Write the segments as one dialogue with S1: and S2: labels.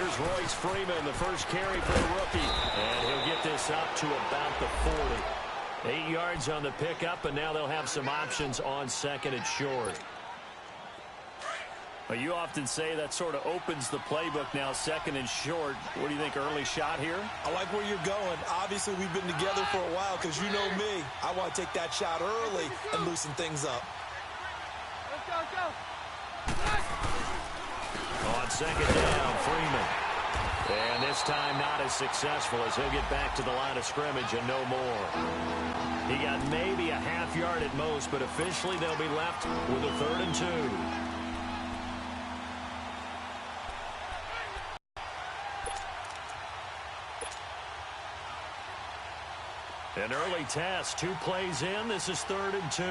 S1: Here's Royce Freeman, the first carry for the rookie. And he'll get this up to about the 40. 8 yards on the pickup, and now they'll have some options on second and short. Well, you often say that sort of opens the playbook now, second and short. What do you think, early shot here?
S2: I like where you're going. Obviously, we've been together for a while because you know me. I want to take that shot early and loosen things up.
S3: Let's go.
S1: On second down, Freeman. And this time not as successful as he'll get back to the line of scrimmage and no more. He got maybe a half yard at most, but officially they'll be left with a 3rd and 2. An early test, 2 plays in. This is 3rd and 2.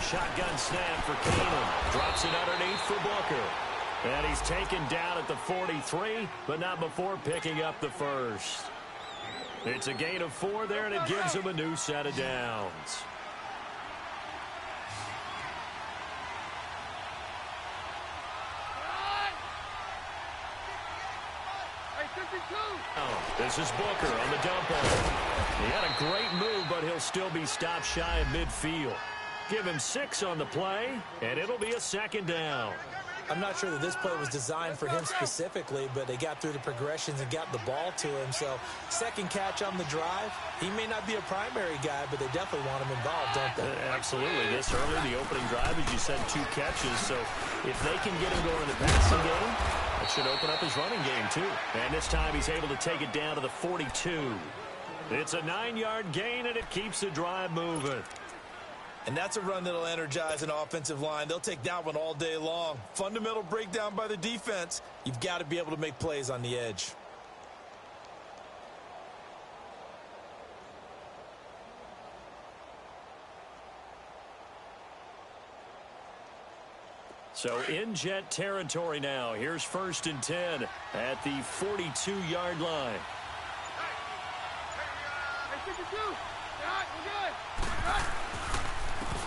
S1: Shotgun snap for Keenum. Drops it underneath for Booker. And he's taken down at the 43, but not before picking up the first. It's a gain of 4 there, and it gives him a new set of downs. This is Booker on the dump off. He had a great move, but he'll still be stopped shy of midfield. Give him 6 on the play, and it'll be a 2nd down.
S2: I'm not sure that this play was designed for him specifically, but they got through the progressions and got the ball to him. So, second catch on the drive. He may not be a primary guy, but they definitely want him involved, don't they?
S1: Absolutely. This early, the opening drive, as you said, 2 catches. So, if they can get him going in the passing game, that should open up his running game, too. And this time, he's able to take it down to the 42. It's a 9-yard gain, and it keeps the drive moving.
S2: And that's a run that'll energize an offensive line. They'll take that one all day long. Fundamental breakdown by the defense. You've got to be able to make plays on the edge.
S1: So in Jet territory now. Here's 1st and 10 at the 42-yard line.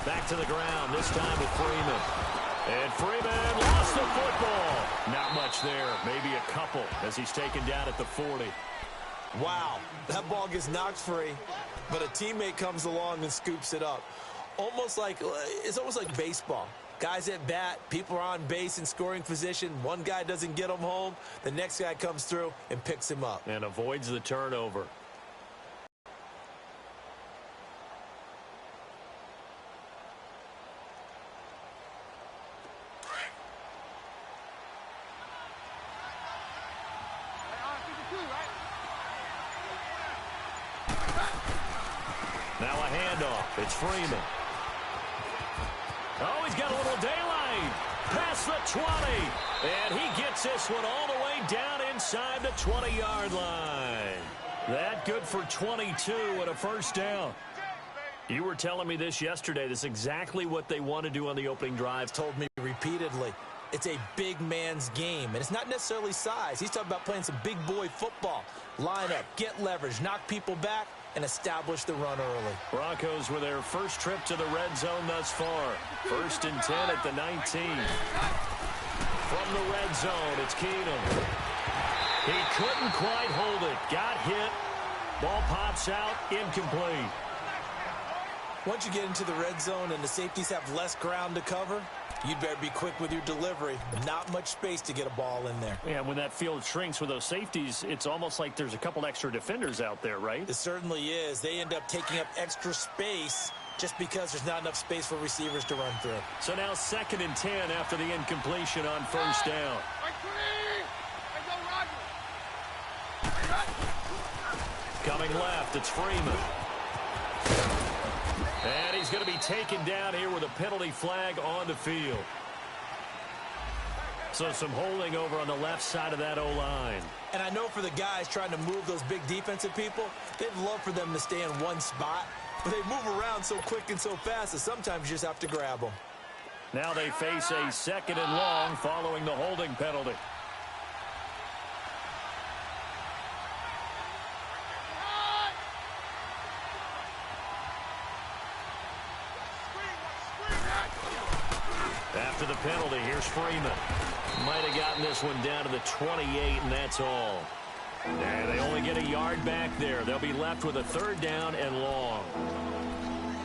S1: Back to the ground, this time with Freeman. And Freeman lost the football. Not much there, maybe a couple as he's taken down at the 40.
S2: Wow, that ball gets knocked free, but a teammate comes along and scoops it up. It's almost like baseball. Guys at bat, people are on base in scoring position. One guy doesn't get him home. The next guy comes through and picks him up.
S1: And avoids the turnover. Now a handoff. It's Freeman. Oh, he's got a little daylight. Past the 20. And he gets this one all the way down inside the 20-yard line. That good for 22 and a 1st down. You were telling me this yesterday. This is exactly what they want to do on the opening drive.
S2: Told me repeatedly. It's a big man's game, and it's not necessarily size. He's talking about playing some big boy football. Line up, get leverage, knock people back, and establish the run early.
S1: Broncos with their first trip to the red zone thus far. 1st and 10 at the 19. From the red zone, it's Keenum. He couldn't quite hold it. Got hit. Ball pops out, incomplete.
S2: Once you get into the red zone and the safeties have less ground to cover, you'd better be quick with your delivery. Not much space to get a ball in there.
S1: Yeah, when that field shrinks with those safeties, it's almost like there's a couple extra defenders out there, right?
S2: It certainly is. They end up taking up extra space just because there's not enough space for receivers to run through.
S1: So now 2nd and 10 after the incompletion on 1st down. Coming left, it's Freeman. And he's going to be taken down here with a penalty flag on the field. So some holding over on the left side of that O-line.
S2: And I know for the guys trying to move those big defensive people, they'd love for them to stay in one spot. But they move around so quick and so fast that sometimes you just have to grab them.
S1: Now they face a 2nd and long following the holding penalty. After the penalty, here's Freeman. Might have gotten this one down to the 28, and that's all. And they only get a yard back there. They'll be left with a 3rd down and long.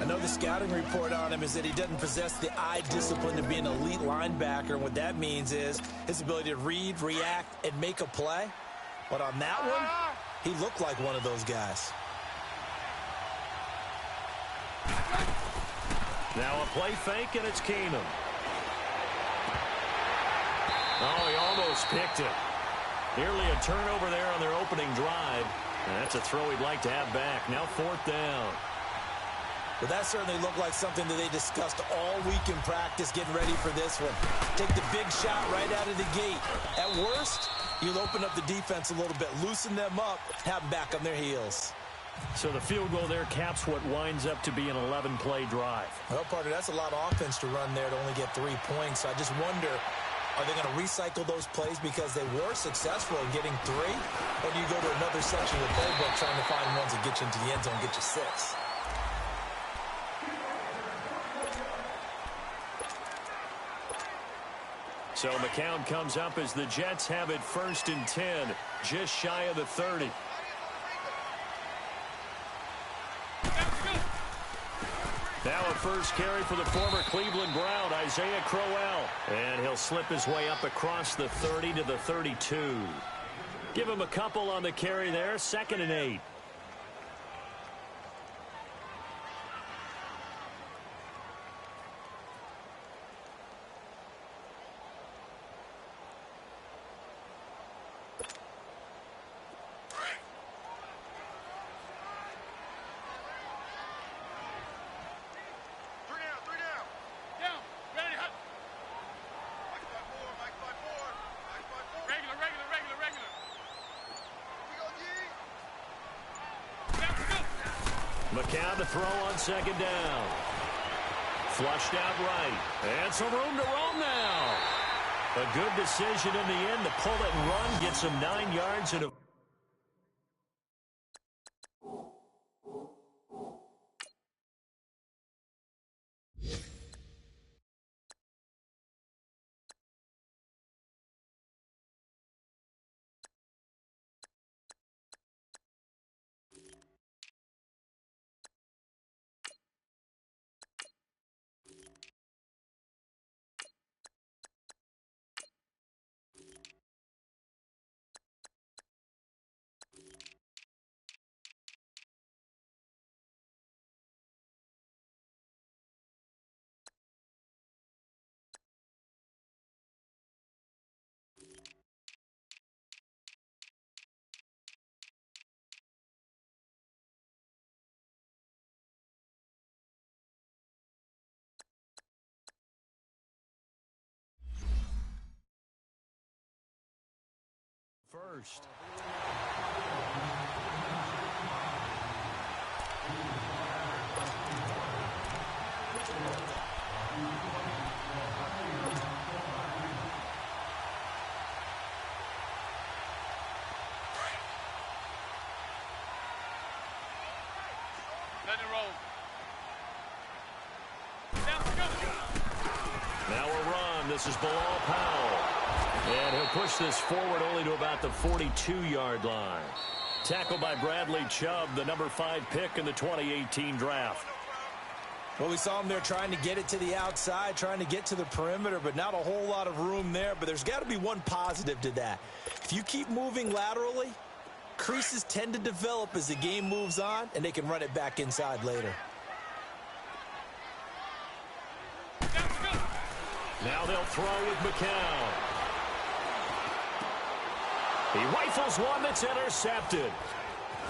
S2: I know the scouting report on him is that he doesn't possess the eye discipline to be an elite linebacker. And what that means is his ability to read, react, and make a play. But on that one, he looked like one of those guys.
S1: Now a play fake, and it's Keenum. Oh, he almost picked it. Nearly a turnover there on their opening drive. And that's a throw he'd like to have back. Now 4th down.
S2: Well, that certainly looked like something that they discussed all week in practice, getting ready for this one. Take the big shot right out of the gate. At worst, you'll open up the defense a little bit, loosen them up, have them back on their heels.
S1: So the field goal there caps what winds up to be an 11-play drive.
S2: Well, partner, that's a lot of offense to run there to only get 3 points. So I just wonder, are they going to recycle those plays because they were successful in getting 3? Or do you go to another section of the playbook trying to find ones that get you into the end zone, get you 6?
S1: So McCown comes up as the Jets have it 1st and 10, just shy of the 30. Now a first carry for the former Cleveland Brown, Isaiah Crowell. And he'll slip his way up across the 30 to the 32. Give him a couple on the carry there, 2nd and 8. McCown to throw on 2nd down. Flushed out right. And some room to roam now. A good decision in the end to pull it and run. Gets him 9 yards and a... First.
S3: Let it roll.
S1: Now a run. This is Bilal Powell. And he'll push this forward only to about the 42-yard line. Tackled by Bradley Chubb, the number 5 pick in the 2018 draft.
S2: Well, we saw him there trying to get it to the outside, trying to get to the perimeter, but not a whole lot of room there. But there's got to be one positive to that. If you keep moving laterally, creases tend to develop as the game moves on, and they can run it back inside later.
S1: Now they'll throw with McCown. He rifles one that's intercepted.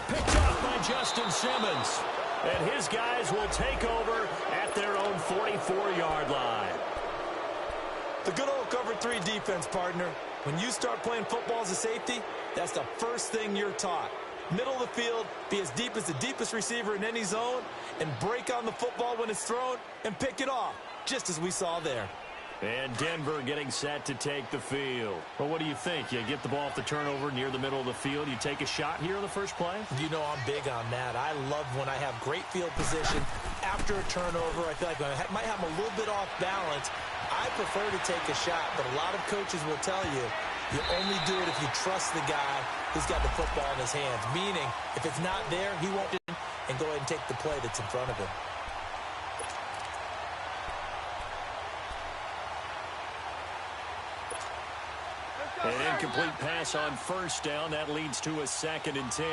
S1: Picked off by Justin Simmons. And his guys will take over at their own 44-yard line.
S2: The good old cover 3 defense, partner. When you start playing football as a safety, that's the first thing you're taught. Middle of the field, be as deep as the deepest receiver in any zone, and break on the football when it's thrown and pick it off, just as we saw there.
S1: And Denver getting set to take the field. Well, what do you think? You get the ball off the turnover near the middle of the field. You take a shot here on the first play?
S2: You know I'm big on that. I love when I have great field position after a turnover. I feel like I might have a little bit off balance. I prefer to take a shot, but a lot of coaches will tell you you only do it if you trust the guy who's got the football in his hands. Meaning, if it's not there, he won't and go ahead and take the play that's in front of him.
S1: An incomplete pass on first down. That leads to a 2nd and 10.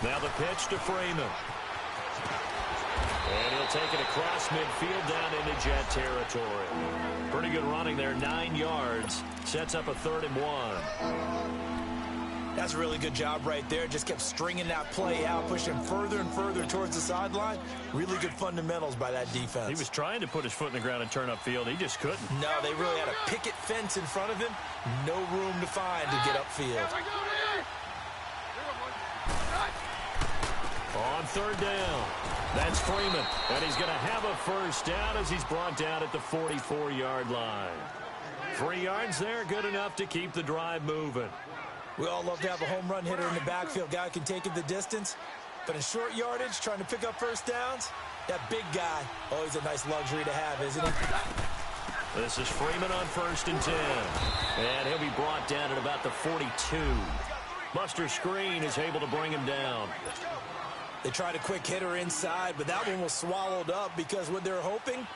S1: Now the pitch to Freeman. And he'll take it across midfield down into Jet territory. Pretty good running there, 9 yards. Sets up a 3rd and 1.
S2: That's a really good job right there. Just kept stringing that play out, pushing further and further towards the sideline. Really good fundamentals by that defense.
S1: He was trying to put his foot in the ground and turn upfield. He just couldn't.
S2: No, they really had a picket fence in front of him. No room to find to get upfield.
S1: On 3rd down, that's Freeman. And he's going to have a first down as he's brought down at the 44-yard line. 3 yards there, good enough to keep the drive moving.
S2: We all love to have a home run hitter in the backfield. Guy can take it the distance. But in short yardage, trying to pick up first downs, that big guy, always a nice luxury to have, isn't he?
S1: This is Freeman on 1st and 10. And he'll be brought down at about the 42. Buster Screen is able to bring him down.
S2: They tried a quick hitter inside, but that one was swallowed up because what they're hoping,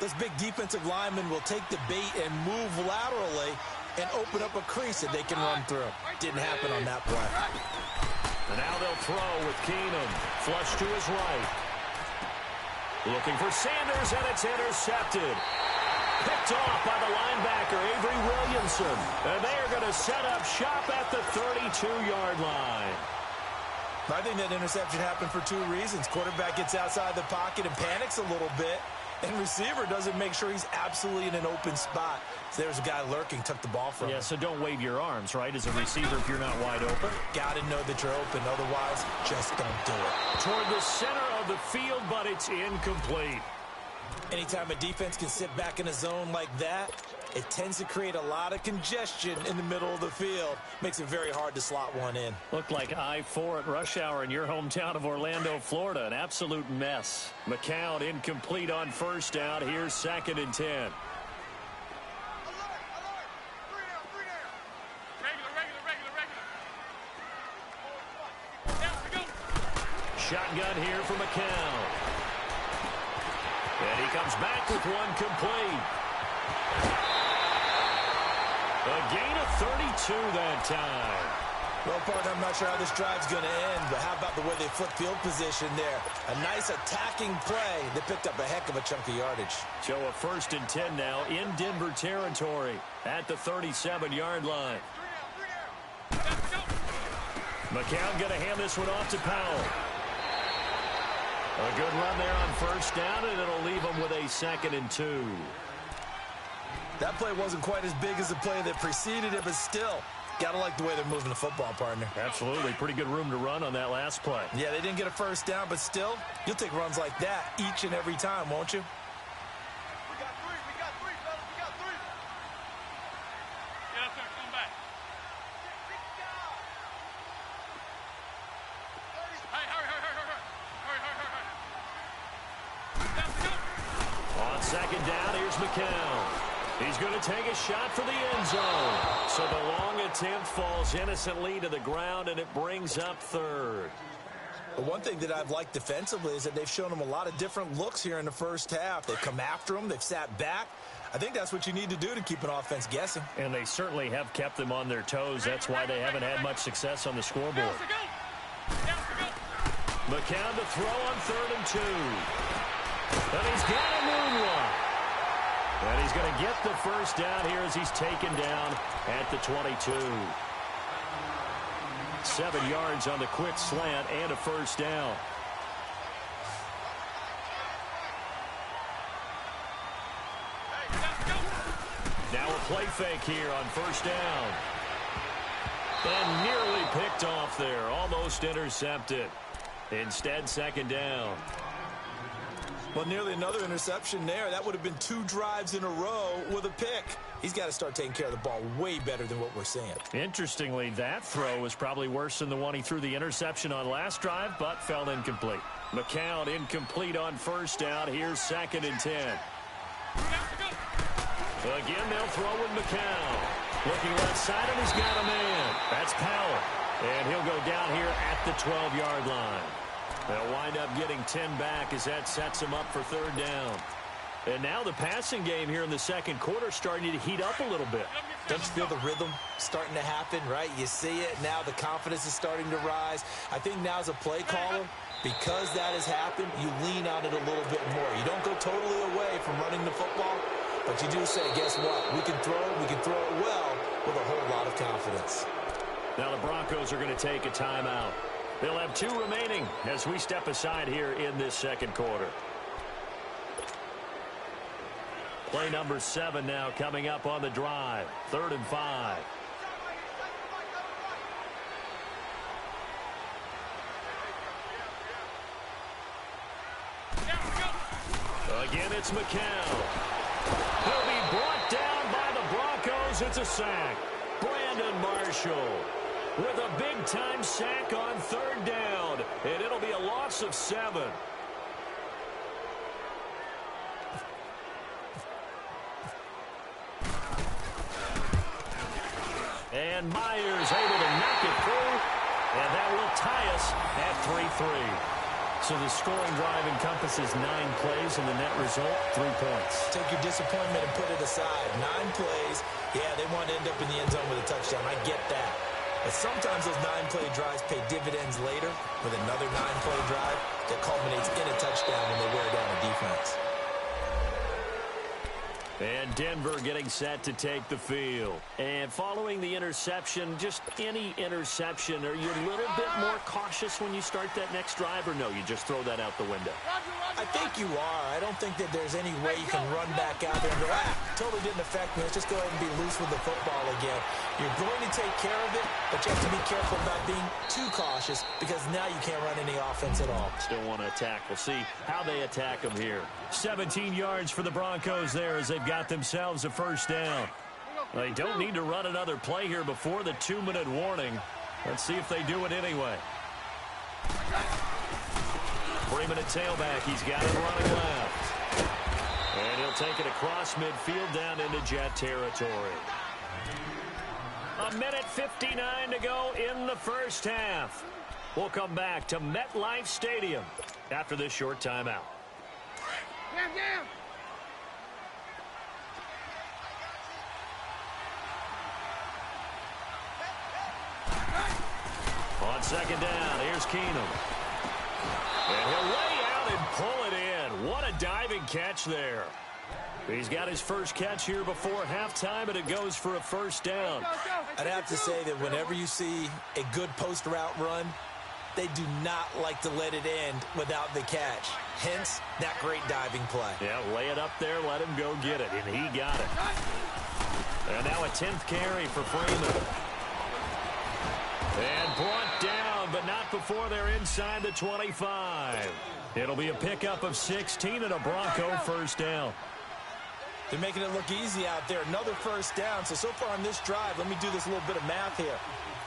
S2: those big defensive linemen will take the bait and move laterally and open up a crease that they can run through. Didn't happen on that play.
S1: And now they'll throw with Keenum. Flush to his right. Looking for Sanders, and it's intercepted. Picked off by the linebacker, Avery Williamson. And they are going to set up shop at the 32-yard line.
S2: I think that interception happened for 2 reasons. Quarterback gets outside the pocket and panics a little bit, and receiver doesn't make sure he's absolutely in an open spot. So there's a guy lurking, took the ball from him.
S1: Yeah, so don't wave your arms, right, as a receiver if you're not wide open.
S2: Got to know that you're open. Otherwise, just don't do it.
S1: Toward the center of the field, but it's incomplete.
S2: Anytime a defense can sit back in a zone like that, it tends to create a lot of congestion in the middle of the field. Makes it very hard to slot one in.
S1: Looked like I-4 at rush hour in your hometown of Orlando, Florida. An absolute mess. McCown incomplete on first down. Here's 2nd and 10. Shotgun here for McCown. And he comes back with one complete. A gain of 32 that time.
S2: Well, partner, I'm not sure how this drive's going to end, but how about the way they flip field position there? A nice attacking play. They picked up a heck of a chunk of yardage.
S1: So a 1st and 10 now in Denver territory at the 37-yard line. McCown going to hand this one off to Powell. A good run there on first down, and it'll leave them with a 2nd and 2.
S2: That play wasn't quite as big as the play that preceded it, but still, got to like the way they're moving the football, partner.
S1: Absolutely. Pretty good room to run on that last play.
S2: Yeah, they didn't get a first down, but still, you'll take runs like that each and every time, won't you?
S3: We got three, fellas. We got 3. Get up there, come back. Hey, hurry.
S1: On 2nd down, here's McCown. He's going to take a shot for the end zone. So the long attempt falls innocently to the ground, and it brings up 3rd.
S2: But one thing that I've liked defensively is that they've shown them a lot of different looks here in the first half. They've come after them. They've sat back. I think that's what you need to do to keep an offense guessing.
S1: And they certainly have kept them on their toes. That's why they haven't had much success on the scoreboard. McCown to throw on 3rd and 2. And he's got a moonwalk. And he's going to get the first down here as he's taken down at the 22. 7 yards on the quick slant and a first down. Now a play fake here on first down. And nearly picked off there. Almost intercepted. Instead, 2nd down.
S2: Well, nearly another interception there. That would have been 2 drives in a row with a pick. He's got to start taking care of the ball way better than what we're seeing.
S1: Interestingly, that throw was probably worse than the one he threw the interception on last drive, but fell incomplete. McCown incomplete on first down. Here's 2nd and 10. Again, they'll throw with McCown. Looking left side, and he's got a man. That's Powell. And he'll go down here at the 12-yard line. They'll wind up getting 10 back as that sets them up for 3rd down. And now the passing game here in the second quarter starting to heat up a little bit.
S2: Don't you feel the rhythm starting to happen, right? You see it. Now the confidence is starting to rise. I think now as a play caller, because that has happened, you lean on it a little bit more. You don't go totally away from running the football, but you do say, guess what? We can throw it well with a whole lot of confidence.
S1: Now the Broncos are going to take a timeout. They'll have 2 remaining as we step aside here in this second quarter. Play number 7 now coming up on the drive. 3rd and 5. Again, it's McCown. He'll be brought down by the Broncos. It's a sack. Brandon Marshall with a big-time sack on 3rd down, and it'll be a loss of 7. And Myers able to knock it through, and that will tie us at 3-3. So the scoring drive encompasses 9 plays, and the net result, 3 points.
S2: Take your disappointment and put it aside. 9 plays. Yeah, they want to end up in the end zone with a touchdown. I get that. But sometimes those 9-play drives pay dividends later with another 9-play drive that culminates in a touchdown when they wear down a defense.
S1: And Denver getting set to take the field. And following the interception, just any interception, are you a little bit more cautious when you start that next drive, or no, you just throw that out the window?
S2: I think you are. I don't think that there's any way you can run back out there and go, totally didn't affect me. Let's just go ahead and be loose with the football again. You're going to take care of it, but you have to be careful about being too cautious because now you can't run any offense at all.
S1: Still want to attack. We'll see how they attack them here. 17 yards for the Broncos there as they've got themselves a 1st down. They don't need to run another play here before the 2-minute warning. Let's see if they do it anyway. Freeman at tailback. He's got it running left. And he'll take it across midfield down into Jet territory. 1:59 to go in the first half. We'll come back to MetLife Stadium after this short timeout. On 2nd down, here's Keenum. And he'll lay out and pull it in. What a diving catch there. He's got his first catch here before halftime, and it goes for a 1st down.
S2: I'd have to say that whenever you see a good post route run, they do not like to let it end without the catch. Hence, that great diving play.
S1: Yeah, lay it up there, let him go get it, and he got it. And now a 10th carry for Freeman. And brought down, but not before they're inside the 25. It'll be a pickup of 16 and a Bronco 1st down.
S2: They're making it look easy out there. Another 1st down. So far on this drive, let me do this little bit of math here.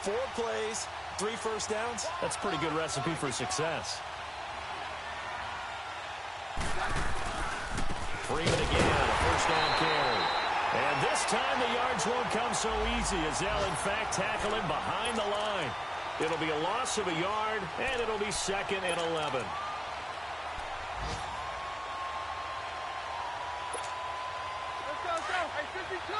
S2: 4 plays, 3 1st downs.
S1: That's a pretty good recipe for success. Freeman again, a 1st down carry. And this time the yards won't come so easy as they'll, in fact, tackle him behind the line. It'll be a loss of a yard, and it'll be 2nd and 11.
S3: Let's go. Hey, 52.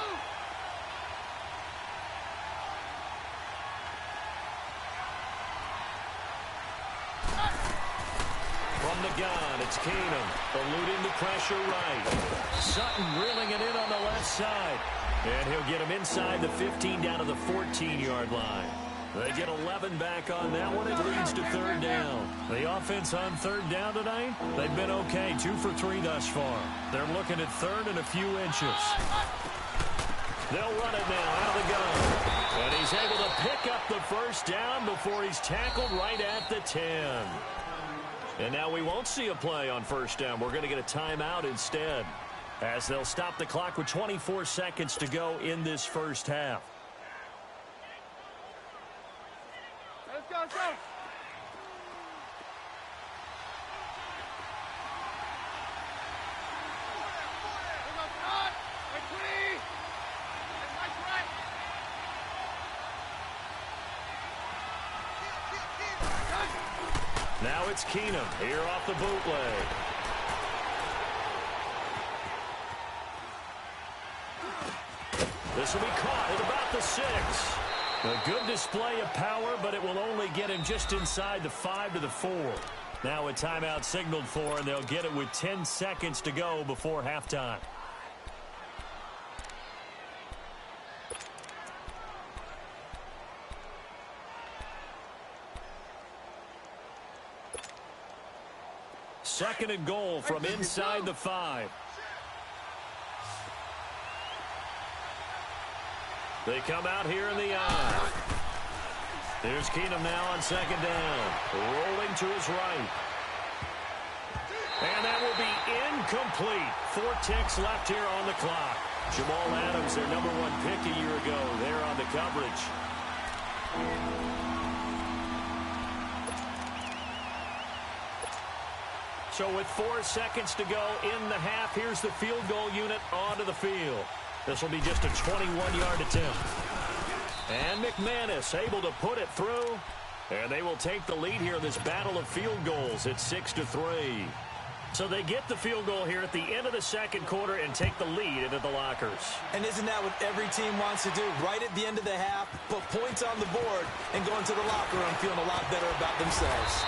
S1: From the gun, it's Keenum, eluding the pressure right. Sutton reeling it in on the left side. And he'll get him inside the 15 down to the 14-yard line. They get 11 back on that one. It leads to 3rd down. The offense on 3rd down tonight, they've been okay. 2 for 3 thus far. They're looking at 3rd and a few inches. They'll run it now out of the gun. And he's able to pick up the 1st down before he's tackled right at the 10. And now we won't see a play on first down. We're going to get a timeout instead, as they'll stop the clock with 24 seconds to go in this first half.
S3: Let's go, let's go.
S1: Now it's Keenum here off the bootleg. This will be caught at about the 6. A good display of power, but it will only get him just inside the 5 to the 4. Now a timeout signaled for, and they'll get it with 10 seconds to go before halftime. Second and goal from inside the 5. They come out here in the eye. There's Keenum now on second down. Rolling to his right. And that will be incomplete. 4 ticks left here on the clock. Jamal Adams, their number 1 pick a year ago, there on the coverage. So with 4 seconds to go in the half, here's the field goal unit onto the field. This will be just a 21-yard attempt. And McManus able to put it through. And they will take the lead here in this battle of field goals at 6-3. So they get the field goal here at the end of the second quarter and take the lead into the lockers.
S2: And isn't that what every team wants to do? Right at the end of the half, put points on the board and go into the locker room feeling a lot better about themselves.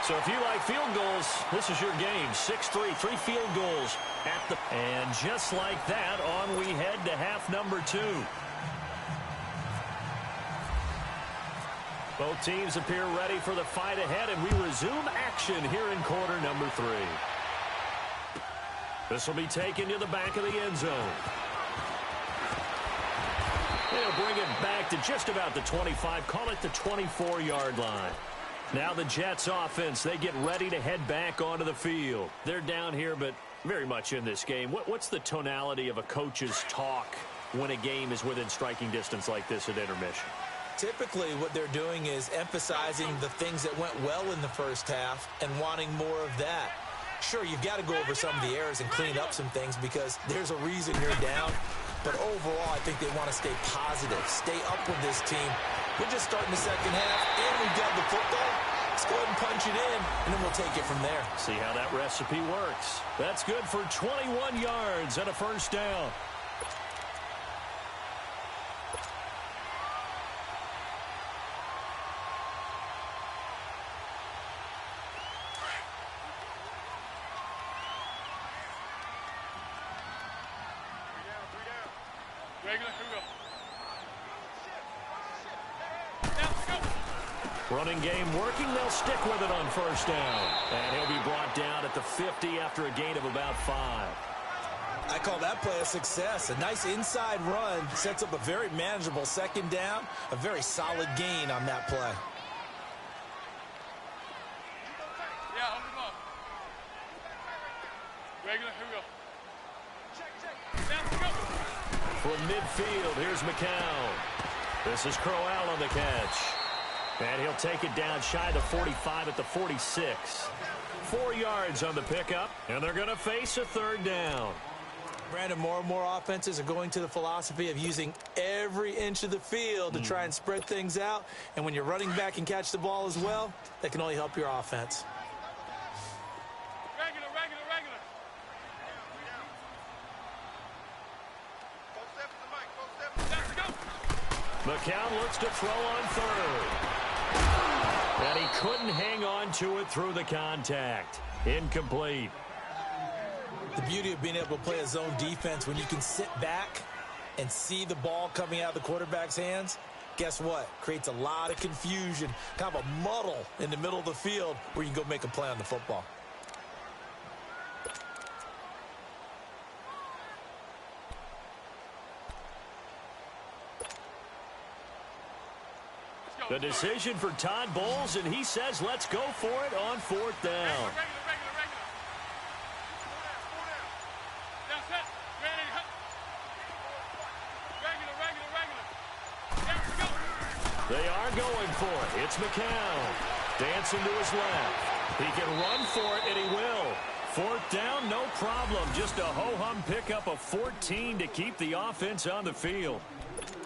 S1: So if you like field goals, this is your game. 6-3, 3 field goals at the... And just like that, on we head to half number 2. Both teams appear ready for the fight ahead, and we resume action here in quarter number 3. This will be taken to the back of the end zone. They'll bring it back to just about the 25, call it the 24-yard line. Now the Jets offense, they get ready to head back onto the field. They're down here, but very much in this game. What's the tonality of a coach's talk when a game is within striking distance like this at intermission?
S2: Typically, what they're doing is emphasizing the things that went well in the first half and wanting more of that. Sure, you've got to go over some of the errors and clean up some things because there's a reason you're down. But overall, I think they want to stay positive, stay up with this team. We're just starting the second half, and we've got the football. Let's go ahead and punch it in, and then we'll take it from there.
S1: See how that recipe works. That's good for 21 yards and a first down. Running game working. They'll stick with it on first down. And he'll be brought down at the 50 after a gain of about 5.
S2: I call that play a success. A nice inside run sets up a very manageable second down. A very solid gain on that play.
S3: Yeah, hold him up. Regular, here we go. Check. Down, go.
S1: From midfield, here's McCown. This is Crowell on the catch. And he'll take it down shy of the 45 at the 46. 4 yards on the pickup, and they're going to face a third down.
S2: Brandon, more and more offenses are going to the philosophy of using every inch of the field to try and spread things out. And when you're running back and catch the ball as well, that can only help your offense.
S3: Regular. Close step to the mic, close step.
S1: McCown looks to throw on third. And he couldn't hang on to it through the contact. Incomplete.
S2: The beauty of being able to play a zone defense when you can sit back and see the ball coming out of the quarterback's hands, guess what? Creates a lot of confusion, kind of a muddle in the middle of the field where you can go make a play on the football.
S3: Let's go.
S1: The decision for Todd Bowles, and he says let's go for it on 4th down. They are going for it. It's McCown. Dancing to his left. He can run for it, and he will. 4th down, no problem. Just a ho-hum pickup of 14 to keep the offense on the field.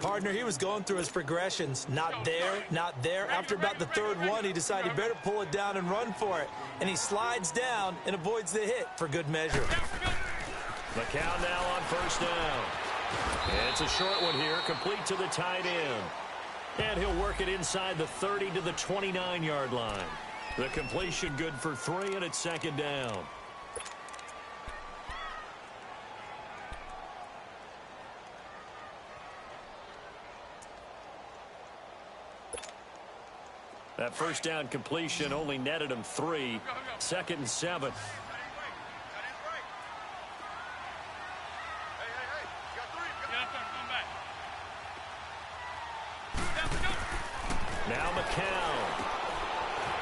S2: Partner, he was going through his progressions. Not there, not there. After about the 3rd one, he decided better pull it down and run for it. And he slides down and avoids the hit for good measure.
S1: McCown now on 1st down. It's a short one here, complete to the tight end. And he'll work it inside the 30 to the 29-yard line. The completion good for 3, and it's 2nd down. That 1st down completion only netted him 3. 2nd and 7. Now McCown.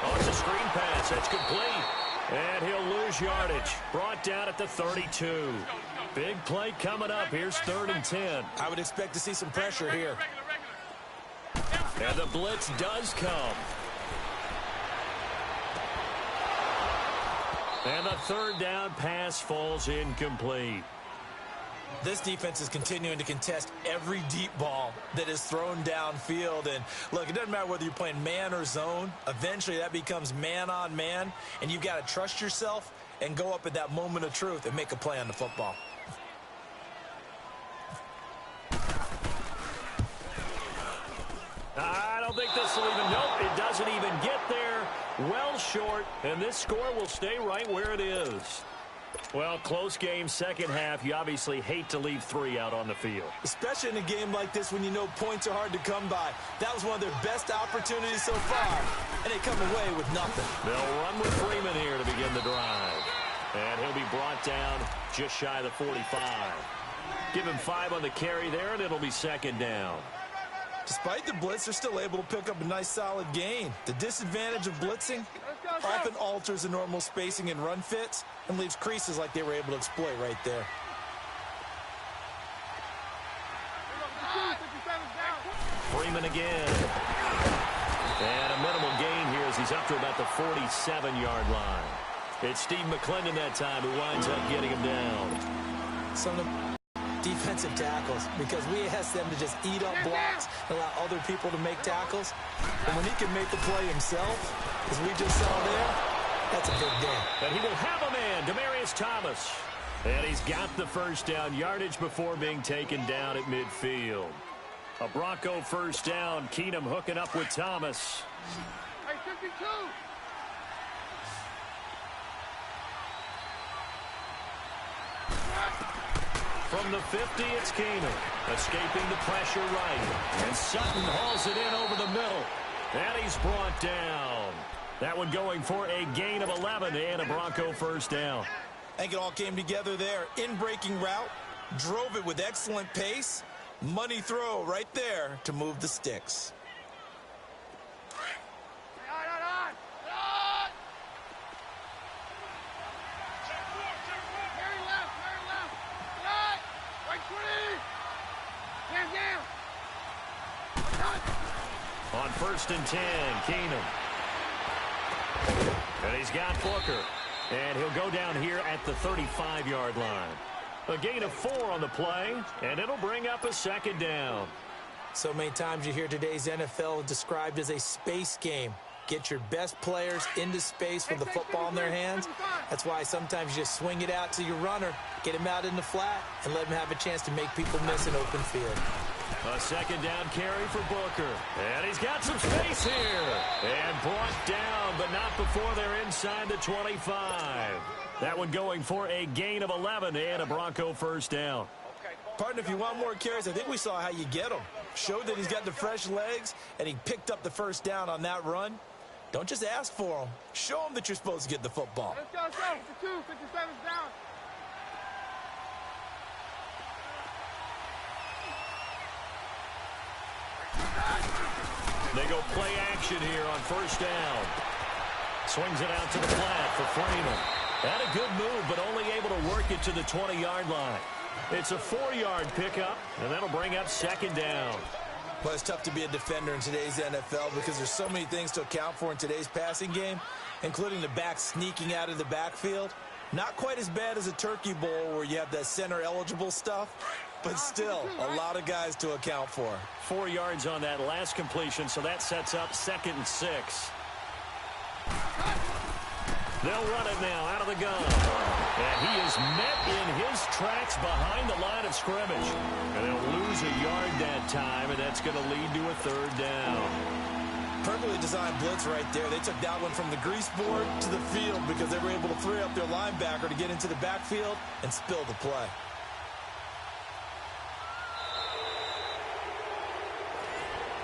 S1: Oh, it's a screen pass. That's complete. And he'll lose yardage. Brought down at the 32. Big play coming up. Here's 3rd and 10.
S2: I would expect to see some pressure here.
S1: And the blitz does come. And the 3rd down pass falls incomplete.
S2: This defense is continuing to contest every deep ball that is thrown downfield. And look, it doesn't matter whether you're playing man or zone. Eventually that becomes man on man. And you've got to trust yourself and go up at that moment of truth and make a play on the football.
S1: I don't think this will even, nope, it doesn't even get there. Well short, and this score will stay right where it is. Well, close game, 2nd half. You obviously hate to leave 3 out on the field.
S2: Especially in a game like this when you know points are hard to come by. That was one of their best opportunities so far, and they come away with nothing.
S1: They'll run with Freeman here to begin the drive. And he'll be brought down just shy of the 45. Give him 5 on the carry there, and it'll be 2nd down.
S2: Despite the blitz, they're still able to pick up a nice solid gain. The disadvantage of blitzing often alters the normal spacing and run fits and leaves creases like they were able to exploit right there.
S1: Freeman again. And a minimal gain here as he's up to about the 47-yard line. It's Steve McClendon that time who winds up getting him down.
S2: Some of the defensive tackles, because we ask them to just eat up blocks and allow other people to make tackles. And when he can make the play himself, as we just saw there, that's a big day.
S1: And he will have a man, Demaryius Thomas. And he's got the 1st down yardage before being taken down at midfield. A Bronco 1st down. Keenum hooking up with Thomas.
S3: Hey, 52.
S1: From the 50, it's Keenum. Escaping the pressure right. And Sutton hauls it in over the middle. And he's brought down. That one going for a gain of 11 and a Bronco 1st down.
S2: I think it all came together there. In-breaking route. Drove it with excellent pace. Money throw right there to move the sticks.
S1: On 1st and 10, Keenum. And he's got Booker. And he'll go down here at the 35-yard line. A gain of 4 on the play, and it'll bring up a 2nd down.
S2: So many times you hear today's NFL described as a space game. Get your best players into space with the football in their hands. That's why sometimes you just swing it out to your runner, get him out in the flat, and let him have a chance to make people miss an open field.
S1: A 2nd down carry for Booker. And he's got some space here. And brought down, but not before they're inside the 25. That one going for a gain of 11 and a Bronco 1st down.
S2: Partner, if you want more carries, I think we saw how you get them. Showed that he's got the fresh legs, and he picked up the 1st down on that run. Don't just ask for them. Show them that you're supposed to get the football.
S3: Let's go, let's go. 52, 57's down.
S1: They go play action here on first down. Swings it out to the flat for Freeman. Had a good move, but only able to work it to the 20-yard line. It's a 4-yard pickup, and that'll bring up second down.
S2: Well, it's tough to be a defender in today's NFL because there's so many things to account for in today's passing game, including the back sneaking out of the backfield. Not quite as bad as a turkey bowl where you have that center-eligible stuff, but still a lot of guys to account for.
S1: 4 yards on that last completion, so that sets up 2nd and 6. They'll run it now out of the gun. And he is met in his tracks behind the line of scrimmage. And they'll lose a yard that time, and that's going to lead to a 3rd down.
S2: Perfectly designed blitz right there. They took that one from the grease board to the field because they were able to free up their linebacker to get into the backfield and spill the play.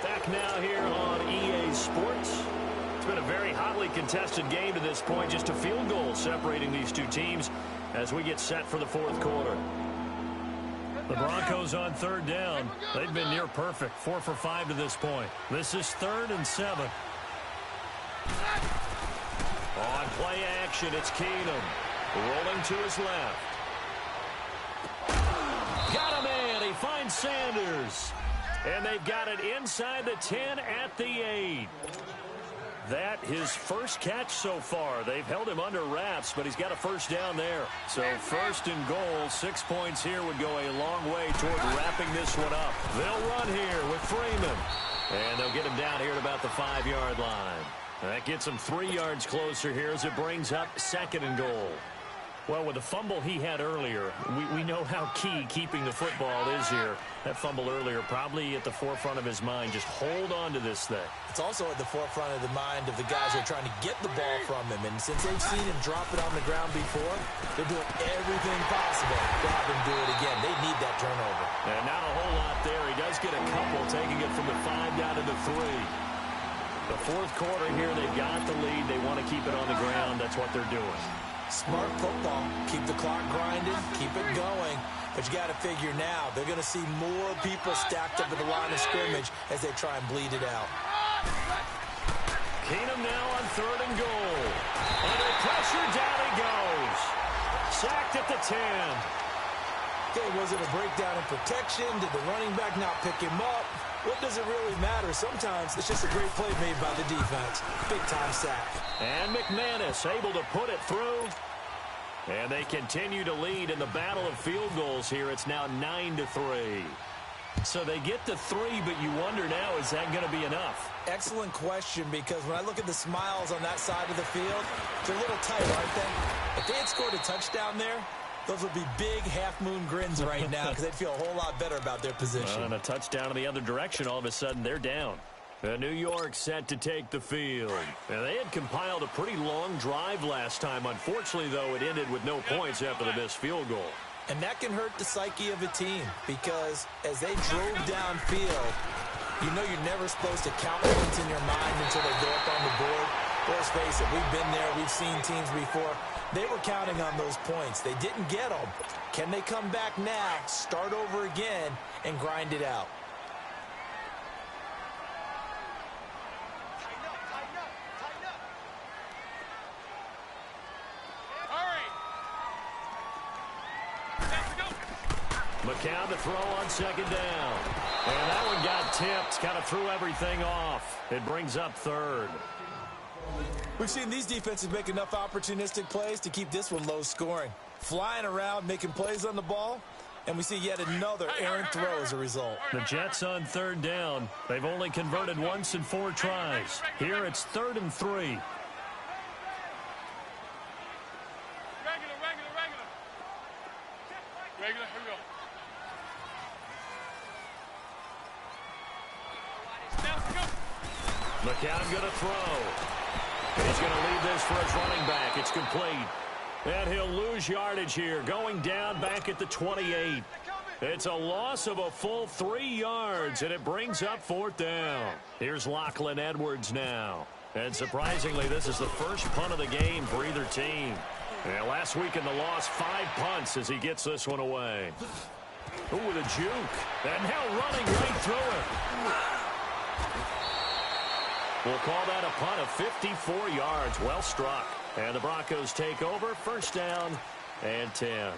S1: Back now here on EA Sports. It's been a very hotly contested game to this point. Just a field goal separating these two teams as we get set for the 4th quarter. The Broncos on 3rd down. They've been near perfect. 4 for 5 to this point. This is 3rd and 7. On play action, it's Keenum. Rolling to his left. Got a man. He finds Sanders. And they've got it inside the 10 at the 8. That his first catch so far. They've held him under wraps, but he's got a first down there. So 1st and goal, 6 points here would go a long way toward wrapping this one up. They'll run here with Freeman. And they'll get him down here at about the 5-yard line. That gets him 3 yards closer here as it brings up 2nd and goal. Well, with the fumble he had earlier, we know how key keeping the football is here. That fumble earlier probably at the forefront of his mind. Just hold on to this thing.
S2: It's also at the forefront of the mind of the guys who are trying to get the ball from him. And since they've seen him drop it on the ground before, they're doing everything possible to have him do it again. They need that turnover.
S1: And not a whole lot there. He does get a couple, taking it from the 5 down to the 3. The 4th quarter here, they've got the lead. They want to keep it on the ground. That's what they're doing.
S2: Smart football. Keep the clock grinding. Keep it going. But you got to figure now, they're going to see more people stacked up at the line of scrimmage as they try and bleed it out.
S1: Keenum now on 3rd and goal. Under pressure, down he goes. Sacked at the 10.
S2: Okay, was it a breakdown in protection? Did the running back not pick him up? What does it really matter? Sometimes it's just a great play made by the defense. Big-time sack.
S1: And McManus able to put it through. And they continue to lead in the battle of field goals here. It's now 9-3. So they get to 3, but you wonder now, is that going to be enough?
S2: Excellent question, because when I look at the smiles on that side of the field, they're a little tight, aren't they? If they had scored a touchdown there, those would be big half-moon grins right now because they'd feel a whole lot better about their position.
S1: And a touchdown in the other direction, all of a sudden they're down. New York set to take the field. And they had compiled a pretty long drive last time. Unfortunately, though, it ended with no points after the missed field goal.
S2: And that can hurt the psyche of a team because as they drove downfield, you know you're never supposed to count points in your mind until they go up on the board. Let's face it, we've been there. We've seen teams before. They were counting on those points. They didn't get them. Can they come back now, start over again, and grind it out?
S3: Tighten up, tighten up, tighten up. Hurry.
S1: McCown to throw on 2nd down. And that one got tipped. Kind of threw everything off. It brings up 3rd.
S2: We've seen these defenses make enough opportunistic plays to keep this one low scoring. Flying around, making plays on the ball, and we see yet another errant throw as a result.
S1: The Jets on 3rd down. They've only converted once in 4 tries. Here it's 3rd and 3.
S3: Regular, regular, regular. Regular, here we go. Snap, go.
S1: McCown going to throw. He's going to leave this for his running back. It's complete. And he'll lose yardage here, going down back at the 28. It's a loss of a full 3 yards, and it brings up 4th down. Here's Lachlan Edwards now. And surprisingly, this is the first punt of the game for either team. And last week in the loss, 5 punts as he gets this one away. Ooh, with a juke. And now running right through it. We'll call that a punt of 54 yards. Well struck. And the Broncos take over. First down and 10.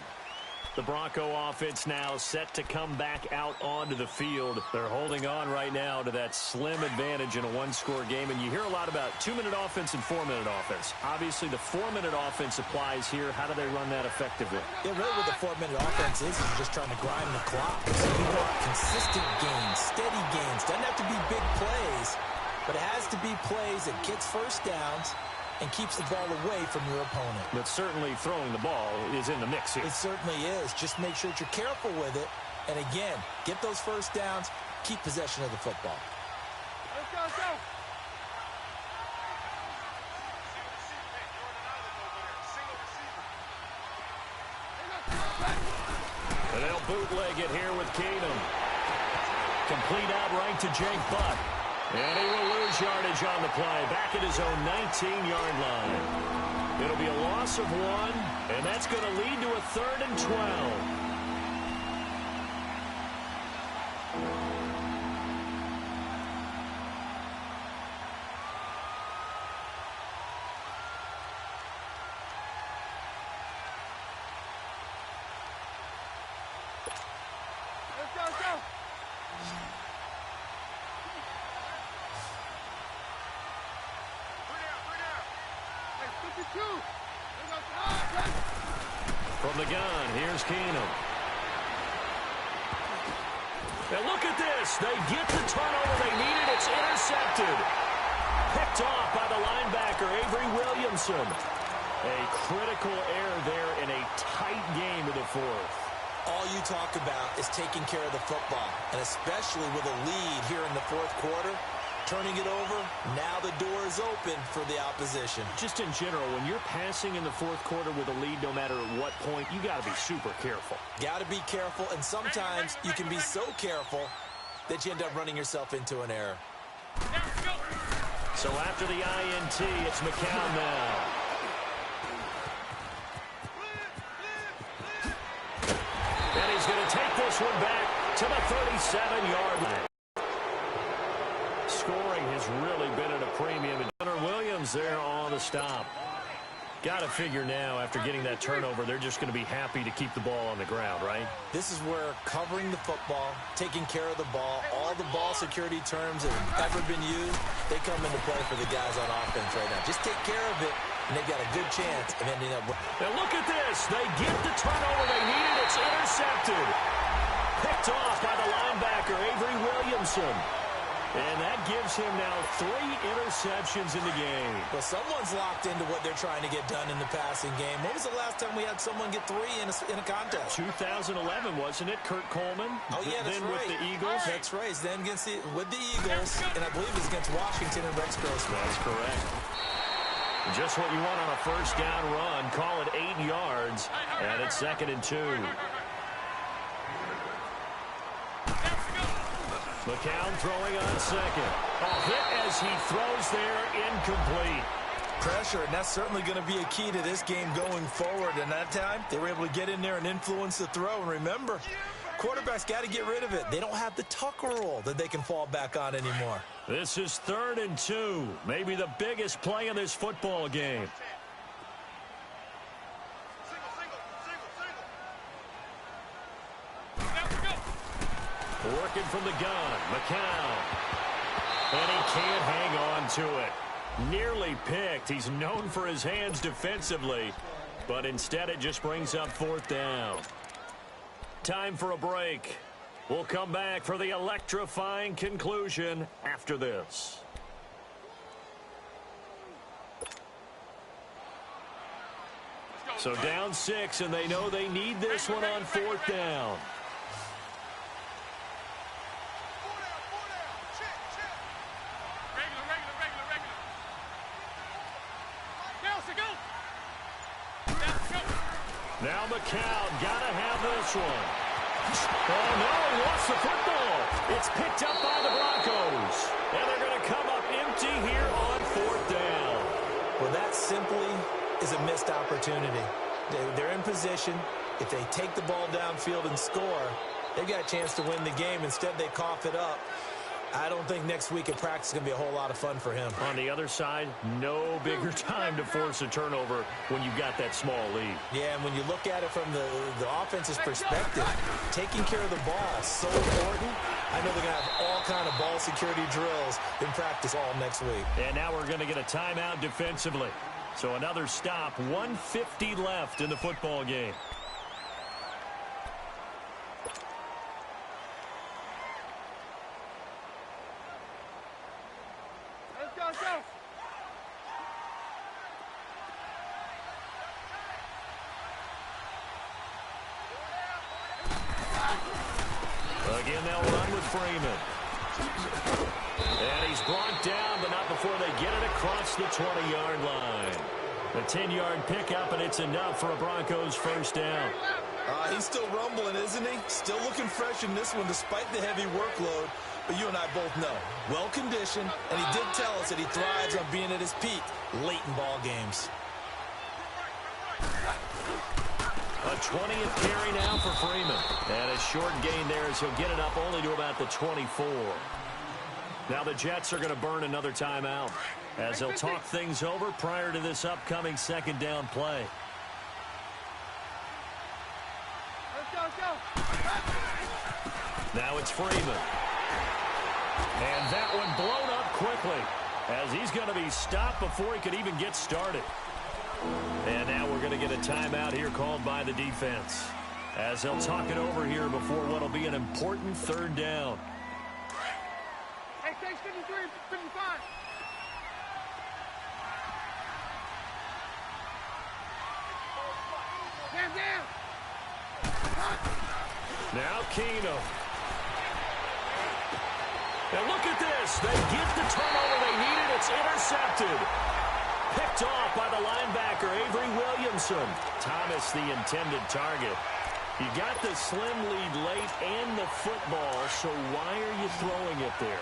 S1: The Bronco offense now set to come back out onto the field. They're holding on right now to that slim advantage in a one-score game. And you hear a lot about 2-minute offense and 4-minute offense. Obviously, the 4-minute offense applies here. How do they run that effectively?
S2: Yeah, really what the 4-minute offense is just trying to grind the clock. So you want consistent games, steady games. Doesn't have to be big plays, but it has to be plays that gets first downs and keeps the ball away from your opponent.
S1: But certainly throwing the ball is in the mix here.
S2: It certainly is. Just make sure that you're careful with it. And again, get those first downs, keep possession of the football.
S3: Let's go, let's go.
S1: And they'll bootleg it here with Keenum. Complete out right to Jake Butt. And he will lose yardage on the play. Back at his own 19-yard line. It'll be a loss of 1, and that's going to lead to a 3rd and 12.
S3: Let's go, let's go.
S1: From the gun, here's Keenum. And look at this. They get the turnover they needed. It's intercepted. Picked off by the linebacker, Avery Williamson. A critical error there in a tight game of the 4th.
S2: All you talk about is taking care of the football, and especially with a lead here in the 4th quarter. Turning it over, now the door is open for the opposition.
S1: Just in general, when you're passing in the 4th quarter with a lead, no matter at what point, you got to be super careful.
S2: Got to be careful, and sometimes you can be so careful that you end up running yourself into an error.
S1: So after the INT, it's McCown now. And he's going to take this one back to the 37-yard line. Scoring has really been at a premium. And Hunter Williams there on the stop. Got to figure now, after getting that turnover, they're just going to be happy to keep the ball on the ground, right?
S2: This is where covering the football, taking care of the ball, all the ball security terms that have ever been used, they come into play for the guys on offense right now. Just take care of it, and they've got a good chance of ending up with.
S1: Now look at this. They get the turnover they needed. It's intercepted. Picked off by the linebacker, Avery Williamson. And that gives him now 3 interceptions in the game.
S2: Well, someone's locked into what they're trying to get done in the passing game. When was the last time we had someone get 3 in a contest?
S1: 2011, wasn't it? Kurt Coleman.
S2: Oh, yeah, that's
S1: then
S2: right.
S1: with the Eagles.
S2: That's right. Then with the Eagles, and I believe it's against Washington and Rex Grossman.
S1: That's correct. Just what you want on a first down run. Call it 8 yards, and it's 2nd and 2. McCown throwing on second. A hit as he throws there, incomplete.
S2: Pressure, and that's certainly going to be a key to this game going forward. And that time, they were able to get in there and influence the throw. And remember, quarterbacks got to get rid of it. They don't have the Tucker rule that they can fall back on anymore.
S1: This is 3rd and 2. Maybe the biggest play in this football game. Working from the gun, McCown. And he can't hang on to it. Nearly picked. He's known for his hands defensively, but instead it just brings up 4th down. Time for a break. We'll come back for the electrifying conclusion after this. So down 6, and they know they need this one on 4th down. Now McCown got to have this one. Oh, no, he lost the football. It's picked up by the Broncos. And they're going to come up empty here on 4th down.
S2: Well, that simply is a missed opportunity. They're in position. If they take the ball downfield and score, they've got a chance to win the game. Instead, they cough it up. I don't think next week at practice is going to be a whole lot of fun for him.
S1: On the other side, no bigger time to force a turnover when you've got that small lead.
S2: Yeah, and when you look at it from the offense's perspective, taking care of the ball is so important. I know they're going to have all kind of ball security drills in practice all next week.
S1: And now we're going to get a timeout defensively. So another stop, 1:50 left in the football game.
S3: Let's go, let's go.
S1: Again, they'll run with Freeman. And he's brought down, but not before they get it across the 20-yard line. A 10-yard pickup, and it's enough for a Broncos first down.
S2: He's still rumbling, isn't he? Still looking fresh in this one despite the heavy workload. But you and I both know, well-conditioned, and he did tell us that he thrives on being at his peak late in ball games.
S1: A 20th carry now for Freeman. And a short gain there as he'll get it up only to about the 24. Now the Jets are going to burn another timeout as they'll talk things over prior to this upcoming second down play.
S3: Let's go, let's go.
S1: Now it's Freeman. And that one blown up quickly as he's going to be stopped before he could even get started. And now we're going to get a timeout here called by the defense as they'll talk it over here before what will be an important third down.
S3: Hey, takes 53, 55. Down.
S1: Now Keenum. Now look at this. They get the turnover they needed. It's intercepted. Picked off by the linebacker, Avery Williamson. Thomas, the intended target. You got the slim lead late and the football, so why are you throwing it there?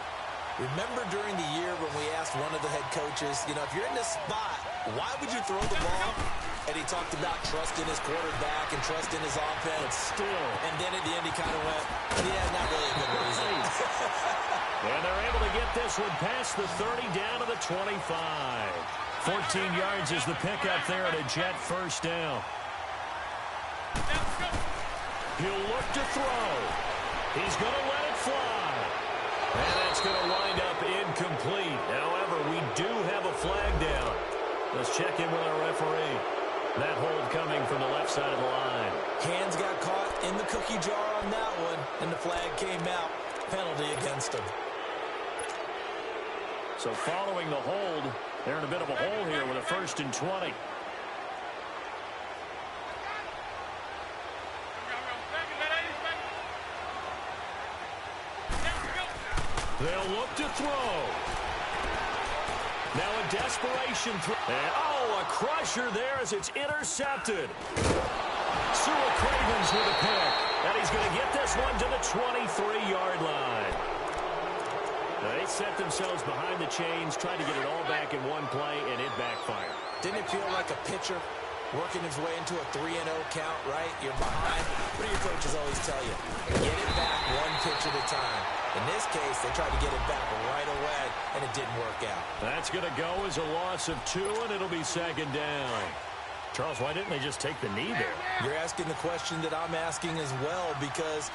S2: Remember during the year when we asked one of the head coaches, you know, if you're in this spot, why would you throw the ball? And he talked about trusting his quarterback and trusting his offense.
S1: Still.
S2: And then at the end he kind of went, yeah, not really a good reason.
S1: And they're able to get this one past the 30 down to the 25. 14 yards is the pickup there at a Jet first down. He'll look to throw. He's going to let it fly. And that's going to wind up incomplete. However, we do have a flag down. Let's check in with our referee. That hold coming from the left side of the line.
S2: Hands got caught in the cookie jar on that one, and the flag came out. Penalty against him.
S1: So following the hold, they're in a bit of a hole here with a 1st and 20. They'll look to throw. Now a desperation throw. And, oh, a crusher there as it's intercepted. Sua Cravens with a pick. And he's going to get this one to the 23-yard line. Now they set themselves behind the chains, tried to get it all back in one play, and it backfired.
S2: Didn't it feel like a pitcher working his way into a 3-0 count, right? You're behind. What do your coaches always tell you? Get it back one pitch at a time. In this case, they tried to get it back right away, and it didn't work out.
S1: That's going to go as a loss of 2, and it'll be second down. Charles, why didn't they just take the knee there?
S2: You're asking the question that I'm asking as well, because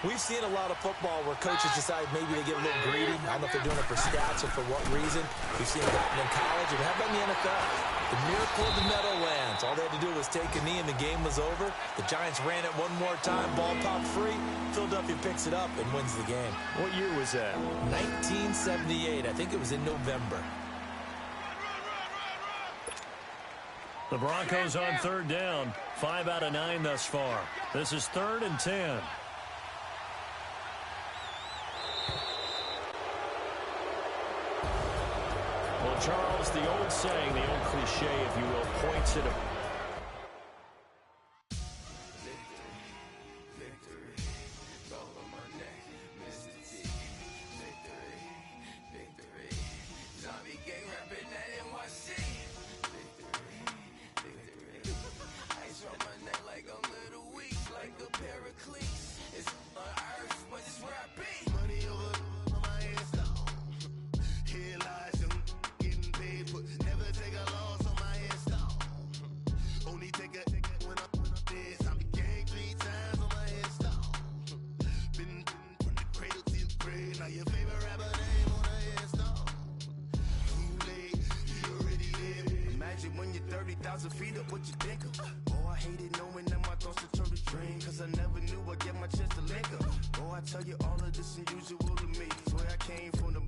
S2: we've seen a lot of football where coaches decide maybe they get a little greedy. I don't know if they're doing it for stats or for what reason. We've seen it happen in college, and how about in the NFL? The miracle of the Meadowlands. All they had to do was take a knee, and the game was over. The Giants ran it one more time. Ball popped free. Philadelphia picks it up and wins the game.
S1: What year was that?
S2: 1978. I think it was in November.
S1: The Broncos on third down. 5 out of 9 thus far. This is 3rd and 10. Well, Charles, the old saying, the old cliche, if you will, points at a...
S3: It's on earth, but it's where I be. Money over my head.
S4: grade. Now your favorite rapper name on a headstone. Too late, he already lived. Imagine when you're 30,000 feet up, what you think of? Oh, I hated knowing that my thoughts would turn to dream, cause I never knew I'd get my chance to link up. Oh, I tell you all of this unusual to me. Swear I came from the